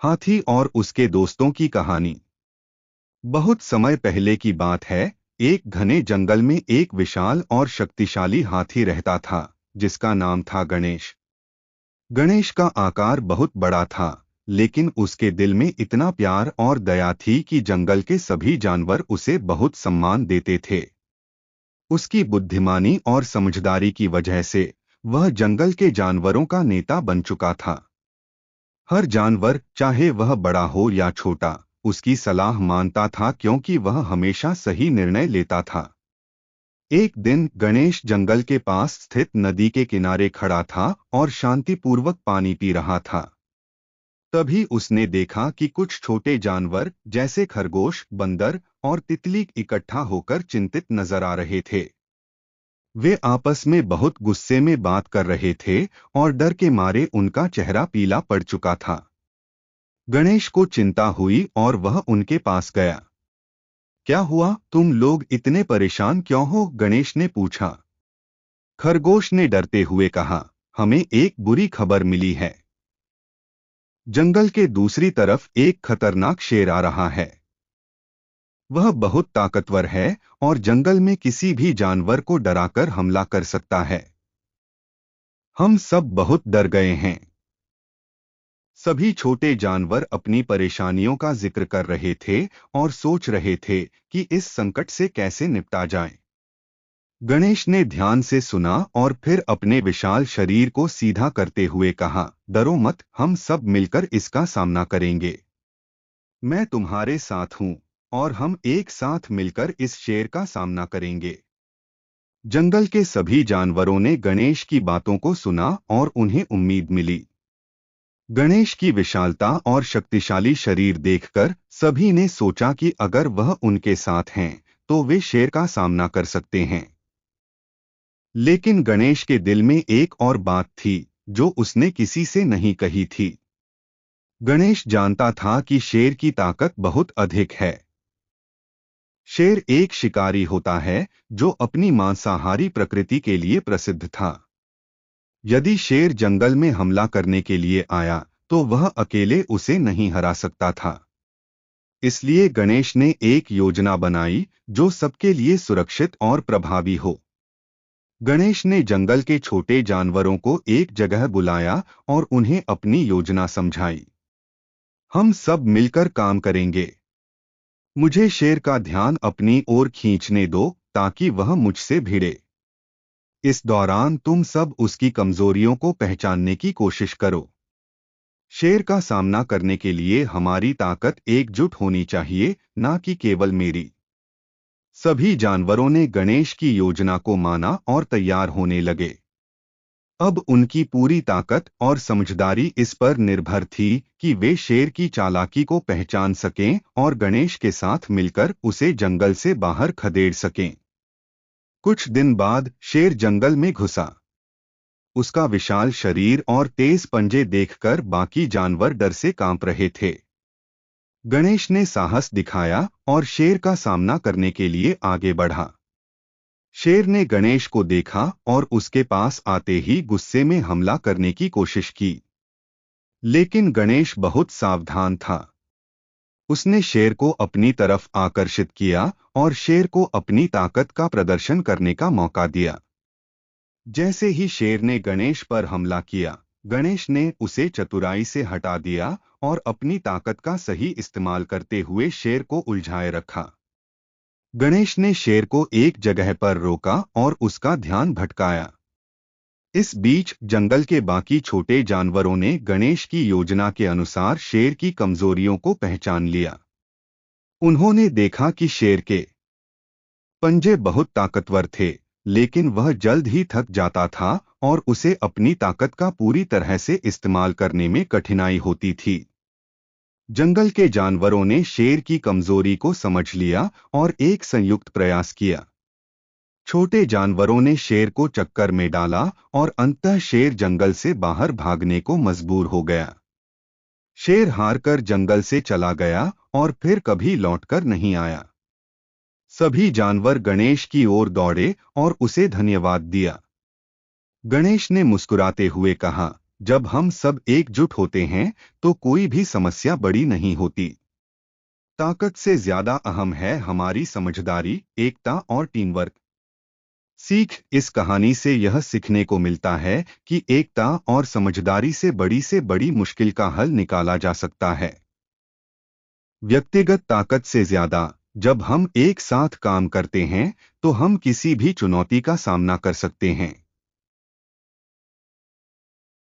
हाथी और उसके दोस्तों की कहानी। बहुत समय पहले की बात है। एक घने जंगल में एक विशाल और शक्तिशाली हाथी रहता था, जिसका नाम था गणेश। गणेश का आकार बहुत बड़ा था, लेकिन उसके दिल में इतना प्यार और दया थी कि जंगल के सभी जानवर उसे बहुत सम्मान देते थे। उसकी बुद्धिमानी और समझदारी की वजह से वह जंगल के जानवरों का नेता बन चुका था। हर जानवर, चाहे वह बड़ा हो या छोटा, उसकी सलाह मानता था क्योंकि वह हमेशा सही निर्णय लेता था। एक दिन गणेश जंगल के पास स्थित नदी के किनारे खड़ा था और शांतिपूर्वक पानी पी रहा था। तभी उसने देखा कि कुछ छोटे जानवर जैसे खरगोश, बंदर और तितली इकट्ठा होकर चिंतित नजर आ रहे थे। वे आपस में बहुत गुस्से में बात कर रहे थे और डर के मारे उनका चेहरा पीला पड़ चुका था। गणेश को चिंता हुई और वह उनके पास गया। क्या हुआ, तुम लोग इतने परेशान क्यों हो? गणेश ने पूछा। खरगोश ने डरते हुए कहा, हमें एक बुरी खबर मिली है। जंगल के दूसरी तरफ एक खतरनाक शेर आ रहा है। वह बहुत ताकतवर है और जंगल में किसी भी जानवर को डराकर हमला कर सकता है। हम सब बहुत डर गए हैं। सभी छोटे जानवर अपनी परेशानियों का जिक्र कर रहे थे और सोच रहे थे कि इस संकट से कैसे निपटा जाए। गणेश ने ध्यान से सुना और फिर अपने विशाल शरीर को सीधा करते हुए कहा, डरो मत, हम सब मिलकर इसका सामना करेंगे। मैं तुम्हारे साथ हूं और हम एक साथ मिलकर इस शेर का सामना करेंगे। जंगल के सभी जानवरों ने गणेश की बातों को सुना और उन्हें उम्मीद मिली। गणेश की विशालता और शक्तिशाली शरीर देखकर सभी ने सोचा कि अगर वह उनके साथ हैं, तो वे शेर का सामना कर सकते हैं। लेकिन गणेश के दिल में एक और बात थी, जो उसने किसी से नहीं कही थी। गणेश जानता था कि शेर की ताकत बहुत अधिक है। शेर एक शिकारी होता है जो अपनी मांसाहारी प्रकृति के लिए प्रसिद्ध था। यदि शेर जंगल में हमला करने के लिए आया, तो वह अकेले उसे नहीं हरा सकता था। इसलिए गणेश ने एक योजना बनाई जो सबके लिए सुरक्षित और प्रभावी हो। गणेश ने जंगल के छोटे जानवरों को एक जगह बुलाया और उन्हें अपनी योजना समझाई। हम सब मिलकर काम करेंगे। मुझे शेर का ध्यान अपनी ओर खींचने दो ताकि वह मुझसे भिड़े। इस दौरान तुम सब उसकी कमजोरियों को पहचानने की कोशिश करो। शेर का सामना करने के लिए हमारी ताकत एकजुट होनी चाहिए, ना कि केवल मेरी। सभी जानवरों ने गणेश की योजना को माना और तैयार होने लगे। अब उनकी पूरी ताकत और समझदारी इस पर निर्भर थी कि वे शेर की चालाकी को पहचान सकें और गणेश के साथ मिलकर उसे जंगल से बाहर खदेड़ सकें। कुछ दिन बाद शेर जंगल में घुसा। उसका विशाल शरीर और तेज पंजे देखकर बाकी जानवर डर से कांप रहे थे। गणेश ने साहस दिखाया और शेर का सामना करने के लिए आगे बढ़ा। शेर ने गणेश को देखा और उसके पास आते ही गुस्से में हमला करने की कोशिश की। लेकिन गणेश बहुत सावधान था। उसने शेर को अपनी तरफ आकर्षित किया और शेर को अपनी ताकत का प्रदर्शन करने का मौका दिया। जैसे ही शेर ने गणेश पर हमला किया, गणेश ने उसे चतुराई से हटा दिया और अपनी ताकत का सही इस्तेमाल करते हुए शेर को उलझाए रखा। गणेश ने शेर को एक जगह पर रोका और उसका ध्यान भटकाया। इस बीच जंगल के बाकी छोटे जानवरों ने गणेश की योजना के अनुसार शेर की कमजोरियों को पहचान लिया। उन्होंने देखा कि शेर के पंजे बहुत ताकतवर थे, लेकिन वह जल्द ही थक जाता था और उसे अपनी ताकत का पूरी तरह से इस्तेमाल करने में कठिनाई होती थी। जंगल के जानवरों ने शेर की कमजोरी को समझ लिया और एक संयुक्त प्रयास किया। छोटे जानवरों ने शेर को चक्कर में डाला और अंततः शेर जंगल से बाहर भागने को मजबूर हो गया। शेर हारकर जंगल से चला गया और फिर कभी लौटकर नहीं आया। सभी जानवर गणेश की ओर दौड़े और उसे धन्यवाद दिया। गणेश ने मुस्कुराते हुए कहा, जब हम सब एकजुट होते हैं तो कोई भी समस्या बड़ी नहीं होती। ताकत से ज्यादा अहम है हमारी समझदारी, एकता और टीमवर्क। सीख इस कहानी से यह सीखने को मिलता है कि एकता और समझदारी से बड़ी मुश्किल का हल निकाला जा सकता है। व्यक्तिगत ताकत से ज्यादा जब हम एक साथ काम करते हैं तो हम किसी भी चुनौती का सामना कर सकते हैं।